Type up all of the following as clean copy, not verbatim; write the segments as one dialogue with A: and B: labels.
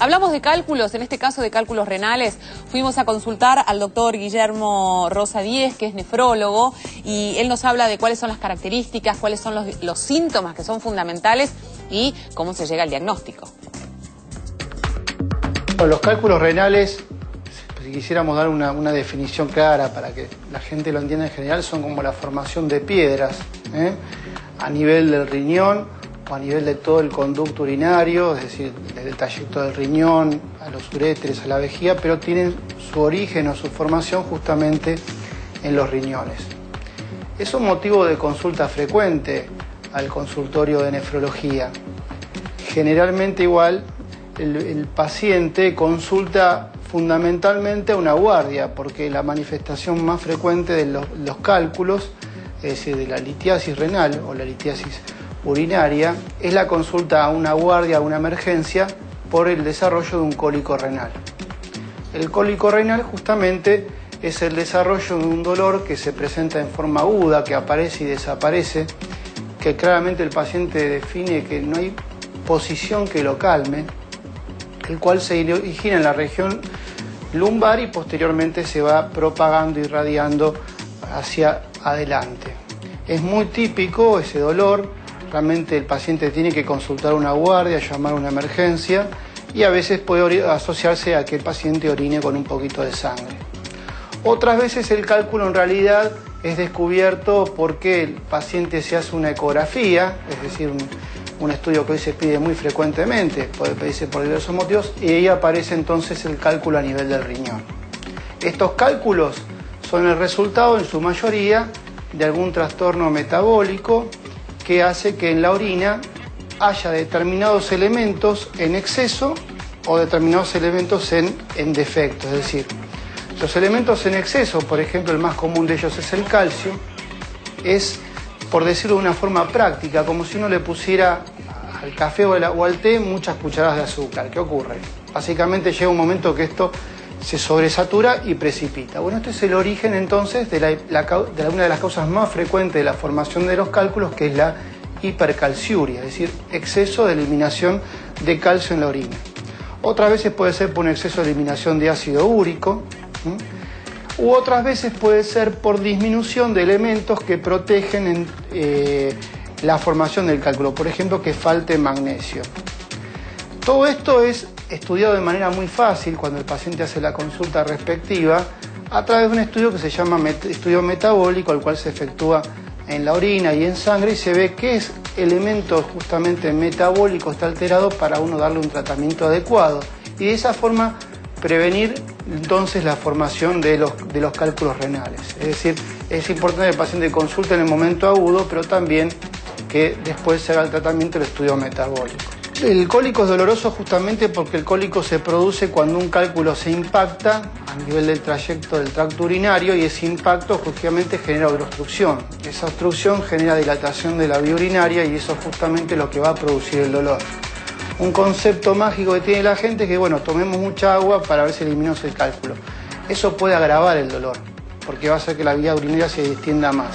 A: Hablamos de cálculos, en este caso de cálculos renales. Fuimos a consultar al doctor Guillermo Rosa Díez, que es nefrólogo, y él nos habla de cuáles son las características, cuáles son los síntomas que son fundamentales y cómo se llega al diagnóstico.
B: Los cálculos renales, si quisiéramos dar una definición clara para que la gente lo entienda en general, son como la formación de piedras, a nivel del riñón o a nivel de todo el conducto urinario, es decir, desde el trayecto del riñón a los uréteres, a la vejiga, pero tienen su origen o su formación justamente en los riñones. Es un motivo de consulta frecuente al consultorio de nefrología. Generalmente igual el paciente consulta fundamentalmente a una guardia, porque la manifestación más frecuente de los cálculos, es decir, de la litiasis renal o la litiasis urinaria, es la consulta a una guardia, a una emergencia, por el desarrollo de un cólico renal. El cólico renal justamente es el desarrollo de un dolor que se presenta en forma aguda, que aparece y desaparece, que claramente el paciente define que no hay posición que lo calme, el cual se origina en la región lumbar y posteriormente se va propagando y irradiando hacia adelante. Es muy típico ese dolor. Realmente el paciente tiene que consultar a una guardia, llamar a una emergencia, y a veces puede asociarse a que el paciente orine con un poquito de sangre. Otras veces el cálculo en realidad es descubierto porque el paciente se hace una ecografía, es decir, un estudio que hoy se pide muy frecuentemente, puede pedirse por diversos motivos, y ahí aparece entonces el cálculo a nivel del riñón. Estos cálculos son el resultado, en su mayoría, de algún trastorno metabólico que hace que en la orina haya determinados elementos en exceso o determinados elementos en defecto. Es decir, los elementos en exceso, por ejemplo, el más común de ellos es el calcio, es, por decirlo de una forma práctica, como si uno le pusiera al café o al té muchas cucharadas de azúcar. ¿Qué ocurre? Básicamente llega un momento que esto se sobresatura y precipita. Bueno, este es el origen entonces de una de las causas más frecuentes de la formación de los cálculos, que es la hipercalciuria, es decir, exceso de eliminación de calcio en la orina. Otras veces puede ser por un exceso de eliminación de ácido úrico, u otras veces puede ser por disminución de elementos que protegen la formación del cálculo, por ejemplo, que falte magnesio. Todo esto es estudiado de manera muy fácil cuando el paciente hace la consulta respectiva a través de un estudio que se llama estudio metabólico, el cual se efectúa en la orina y en sangre, y se ve qué elemento justamente metabólico está alterado para uno darle un tratamiento adecuado y de esa forma prevenir entonces la formación de los cálculos renales. Es decir, es importante que el paciente consulte en el momento agudo, pero también que después se haga el tratamiento del estudio metabólico. El cólico es doloroso justamente porque el cólico se produce cuando un cálculo se impacta a nivel del trayecto del tracto urinario, y ese impacto justamente genera obstrucción. Esa obstrucción genera dilatación de la vía urinaria y eso es justamente lo que va a producir el dolor. Un concepto mágico que tiene la gente es que, bueno, tomemos mucha agua para ver si eliminamos el cálculo. Eso puede agravar el dolor porque va a hacer que la vía urinaria se distienda más.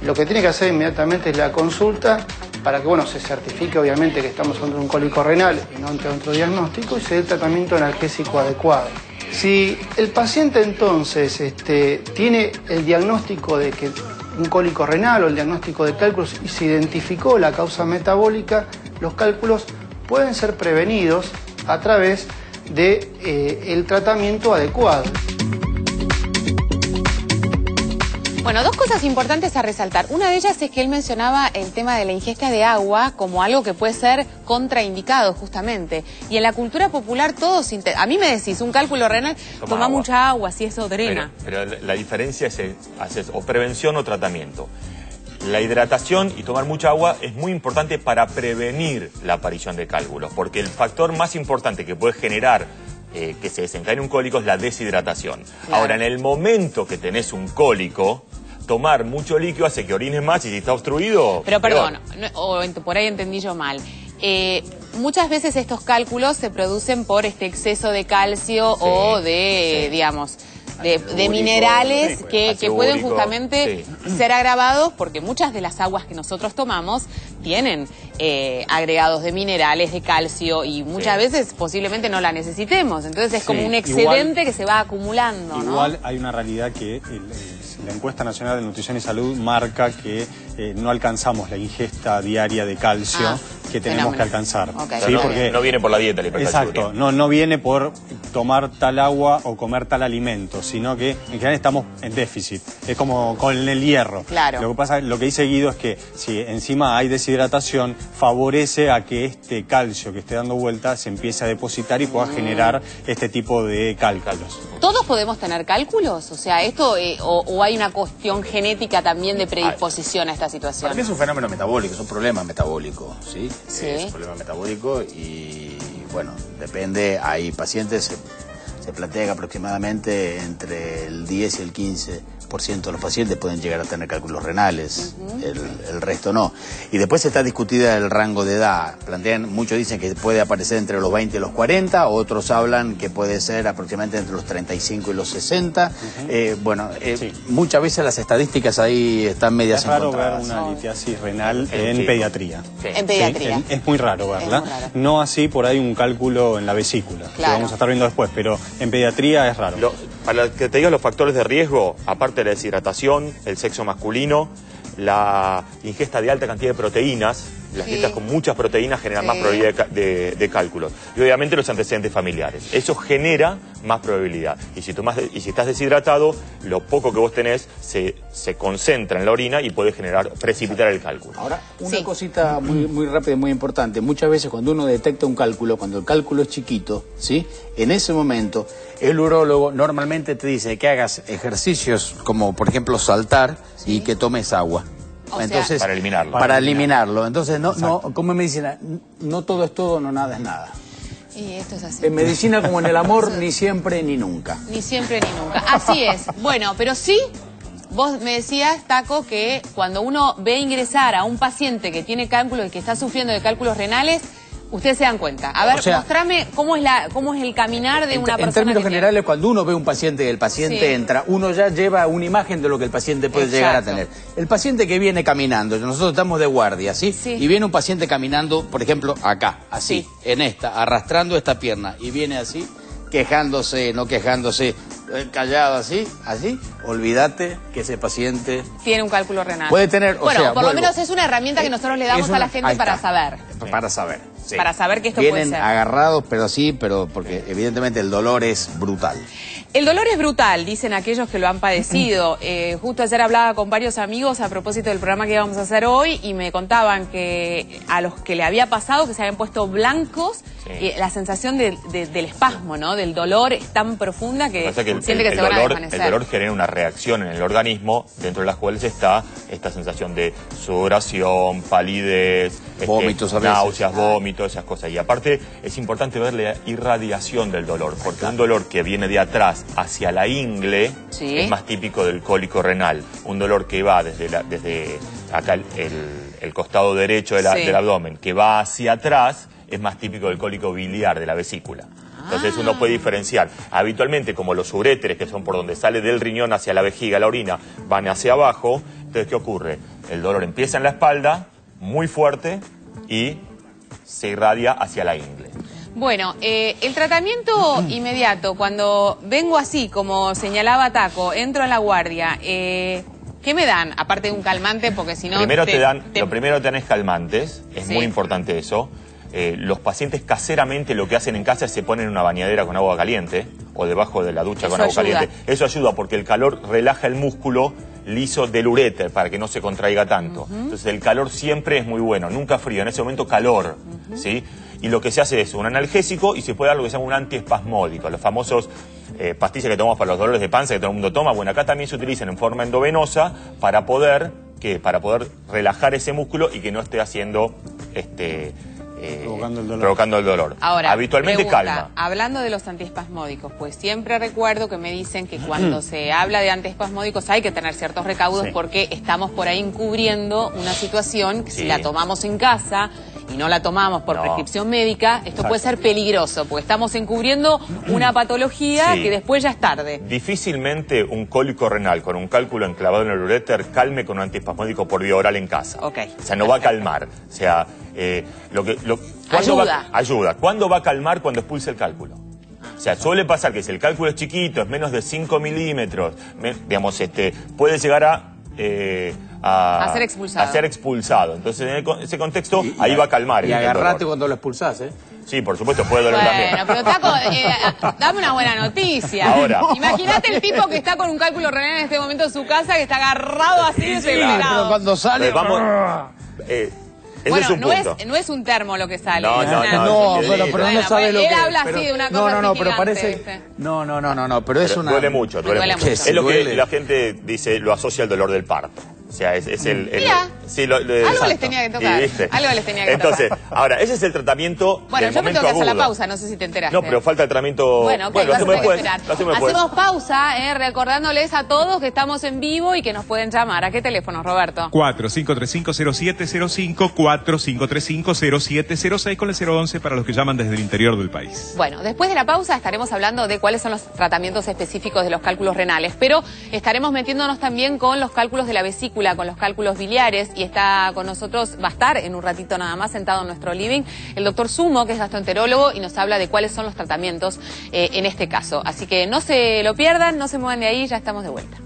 B: Lo que tiene que hacer inmediatamente es la consulta para que, bueno, se certifique obviamente que estamos ante un cólico renal y no ante otro diagnóstico, y se dé el tratamiento analgésico adecuado. Si el paciente entonces tiene el diagnóstico de que un cólico renal o el diagnóstico de cálculos y se identificó la causa metabólica, los cálculos pueden ser prevenidos a través del tratamiento adecuado.
A: Bueno, dos cosas importantes a resaltar. Una de ellas es que él mencionaba el tema de la ingesta de agua como algo que puede ser contraindicado justamente. Y en la cultura popular todos... A mí me decís, un cálculo renal, toma mucha agua, si eso drena.
C: Pero la diferencia es o prevención o tratamiento. La hidratación y tomar mucha agua es muy importante para prevenir la aparición de cálculos, porque el factor más importante que puede generar que se desencadene un cólico es la deshidratación. Claro. Ahora, en el momento que tenés un cólico, tomar mucho líquido hace que orines más, y si está obstruido...
A: Pero perdón, por ahí entendí yo mal. Muchas veces estos cálculos se producen por este exceso de calcio, sí, o de, sí, digamos, de minerales que pueden
C: úrico,
A: justamente ser agravados, porque muchas de las aguas que nosotros tomamos tienen agregados de minerales, de calcio, y muchas veces posiblemente no la necesitemos. Entonces es como un excedente que se va acumulando, ¿no?
D: Igual hay una realidad que la encuesta nacional de nutrición y salud marca que no alcanzamos la ingesta diaria de calcio que tenemos que alcanzar.
C: ¿Sí? Porque no viene por la dieta la hipercalciuria.
D: Exacto, no viene por tomar tal agua o comer tal alimento, sino que en general estamos en déficit. Es como con el hierro.
A: Claro.
D: Lo que pasa, lo que dice Guido es que si encima hay deshidratación, favorece a que este calcio que esté dando vuelta se empiece a depositar y pueda generar este tipo de cálculos.
A: ¿Todos podemos tener cálculos? O sea, esto o hay una cuestión genética también de predisposición a esta situación.
E: Para mí es un fenómeno metabólico, es un problema metabólico, ¿sí?
A: Sí.
E: Es un problema metabólico y, bueno, depende, hay pacientes, se plantea que aproximadamente entre el 10 y el 15% de los pacientes pueden llegar a tener cálculos renales, el resto no. Y después está discutida el rango de edad. Muchos dicen que puede aparecer entre los 20 y los 40, otros hablan que puede ser aproximadamente entre los 35 y los 60. Muchas veces las estadísticas ahí están medias encontradas.
D: Es raro ver una litiasis renal en pediatría.
A: En pediatría.
D: Es muy raro verla. No así por ahí un cálculo en la vesícula, que vamos a estar viendo después, pero en pediatría es raro.
C: Para que te diga los factores de riesgo, aparte de la deshidratación, el sexo masculino, la ingesta de alta cantidad de proteínas, las dietas con muchas proteínas generan más probabilidad de cálculos. Y obviamente los antecedentes familiares. Eso genera más probabilidad. Y si estás deshidratado, lo poco que vos tenés se concentra en la orina y puede precipitar el cálculo.
E: Ahora, una cosita muy rápida y muy importante. Muchas veces cuando uno detecta un cálculo, cuando el cálculo es chiquito, ¿sí? En ese momento, el urólogo normalmente te dice que hagas ejercicios como, por ejemplo, saltar y que tomes agua. Entonces,
C: para eliminarlo.
E: Para eliminarlo. Entonces, como en medicina, no todo es todo, no nada es nada.
A: Y esto es así.
E: En medicina, como en el amor, ni siempre ni nunca.
A: Ni siempre ni nunca. Así es. Bueno, pero sí, vos me decías, Taco, que cuando uno ve ingresar a un paciente que tiene cálculos y que está sufriendo de cálculos renales, ustedes se dan cuenta. A ver, mostrame cómo es el caminar de una persona. En
E: términos generales, cuando uno ve un paciente y el paciente entra, uno ya lleva una imagen de lo que el paciente puede llegar a tener. El paciente que viene caminando, nosotros estamos de guardia, ¿sí? Y viene un paciente caminando, por ejemplo, acá, así, en esta, arrastrando esta pierna, y viene así, quejándose, no quejándose, callado así, olvídate que ese paciente
A: tiene un cálculo renal.
E: Puede tener,
A: por lo menos es una herramienta que nosotros le damos a la gente para saber.
E: Para saber. Sí.
A: Para saber que esto puede ser.
E: Vienen agarrados, pero porque evidentemente el dolor es brutal.
A: El dolor es brutal, dicen aquellos que lo han padecido. Justo ayer hablaba con varios amigos a propósito del programa que íbamos a hacer hoy y me contaban que a los que le había pasado, que se habían puesto blancos, la sensación del espasmo, ¿no? Del dolor es tan profunda que siente que se van a desvanecer.
C: El dolor genera una reacción en el organismo, dentro de las cuales está esta sensación de sudoración, palidez,
E: vómitos a veces,
C: náuseas, vómitos, esas cosas. Y aparte es importante ver la irradiación del dolor, porque un dolor que viene de atrás hacia la ingle es más típico del cólico renal. Un dolor que va desde acá el costado derecho del abdomen, que va hacia atrás, es más típico del cólico biliar de la vesícula. Entonces uno puede diferenciar. Habitualmente, como los uréteres, que son por donde sale del riñón hacia la vejiga, la orina, van hacia abajo. Entonces, ¿qué ocurre? El dolor empieza en la espalda, muy fuerte, y se irradia hacia la ingle.
A: Bueno, el tratamiento inmediato, cuando vengo así, como señalaba Taco, entro en la guardia, ¿qué me dan? Aparte de un calmante, porque si no...
C: Lo primero te dan es calmantes, es muy importante eso. Los pacientes caseramente lo que hacen en casa es se ponen en una bañadera con agua caliente o debajo de la ducha con agua caliente. Eso ayuda porque el calor relaja el músculo liso del uréter para que no se contraiga tanto. Entonces el calor siempre es muy bueno, nunca frío, en ese momento calor, ¿sí? Y lo que se hace es un analgésico y se puede dar lo que se llama un antiespasmódico, los famosos pastillas que tomamos para los dolores de panza que todo el mundo toma. Bueno, acá también se utilizan en forma endovenosa para poder relajar ese músculo y que no esté haciendo provocando el dolor.
A: Ahora,
C: habitualmente calma.
A: Hablando de los antiespasmódicos, pues siempre recuerdo que me dicen que cuando se habla de antiespasmódicos hay que tener ciertos recaudos porque estamos por ahí encubriendo una situación que si la tomamos en casa y no la tomamos por prescripción médica, esto puede ser peligroso, porque estamos encubriendo una patología que después ya es tarde.
C: Difícilmente un cólico renal con un cálculo enclavado en el uréter calme con un antiespasmódico por vía oral en casa. O sea, no va a calmar. O sea, ayuda. ¿Cuándo va a calmar? Cuando expulse el cálculo. O sea, suele pasar que si el cálculo es chiquito, es menos de 5 milímetros, digamos, puede llegar a ser expulsado. Entonces, en ese contexto, ahí va a calmar.
E: Y agarrate cuando lo expulsás, ¿eh?
C: Sí, por supuesto, puede doler también.
A: Bueno, pero Taco, dame una buena noticia.
C: Ahora.
A: Imagínate el tipo que está con un cálculo renal en este momento en su casa, que está agarrado así desesperado.
E: Pero cuando sale...
A: Bueno, no es un termo lo que sale.
E: No, pero no sabe lo que
A: es. Él habla así de una cosa
E: No, pero parece...
A: ¿viste?
E: No, pero es una...
C: Duele mucho. Es lo que la gente dice, lo asocia al dolor del parto. O sea, es el...
A: Algo les tenía que tocar. Algo les tenía que tocar.
C: Entonces, ahora, ese es el tratamiento.
A: Bueno, yo me tengo que hacer la pausa, no sé si te enteraste.
C: No, pero falta el tratamiento.
A: Bueno,
C: lo hacemos después.
A: Hacemos pausa, recordándoles a todos que estamos en vivo y que nos pueden llamar. ¿A qué teléfono, Roberto?
F: 4535-0705, 4535-0706 con el 011 para los que llaman desde el interior del país.
A: Bueno, después de la pausa estaremos hablando de cuáles son los tratamientos específicos de los cálculos renales, pero estaremos metiéndonos también con los cálculos de la vesícula, con los cálculos biliares, y está con nosotros, va a estar en un ratito nada más sentado en nuestro living, el doctor Sumo, que es gastroenterólogo, y nos habla de cuáles son los tratamientos en este caso. Así que no se lo pierdan, no se muevan de ahí, ya estamos de vuelta.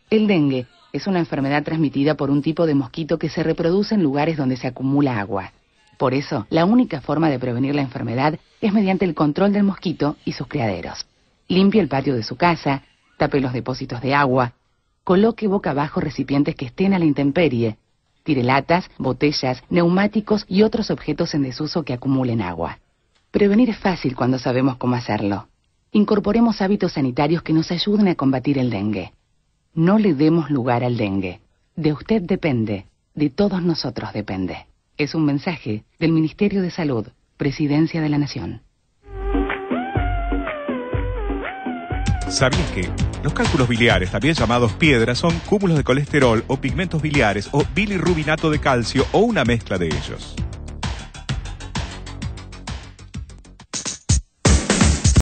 G: El dengue es una enfermedad transmitida por un tipo de mosquito que se reproduce en lugares donde se acumula agua. Por eso, la única forma de prevenir la enfermedad es mediante el control del mosquito y sus criaderos. Limpie el patio de su casa, tape los depósitos de agua, coloque boca abajo recipientes que estén a la intemperie, tire latas, botellas, neumáticos y otros objetos en desuso que acumulen agua. Prevenir es fácil cuando sabemos cómo hacerlo. Incorporemos hábitos sanitarios que nos ayuden a combatir el dengue. No le demos lugar al dengue. De usted depende, de todos nosotros depende. Es un mensaje del Ministerio de Salud, Presidencia de la Nación.
F: ¿Sabías que los cálculos biliares, también llamados piedras, son cúmulos de colesterol o pigmentos biliares o bilirrubinato de calcio o una mezcla de ellos?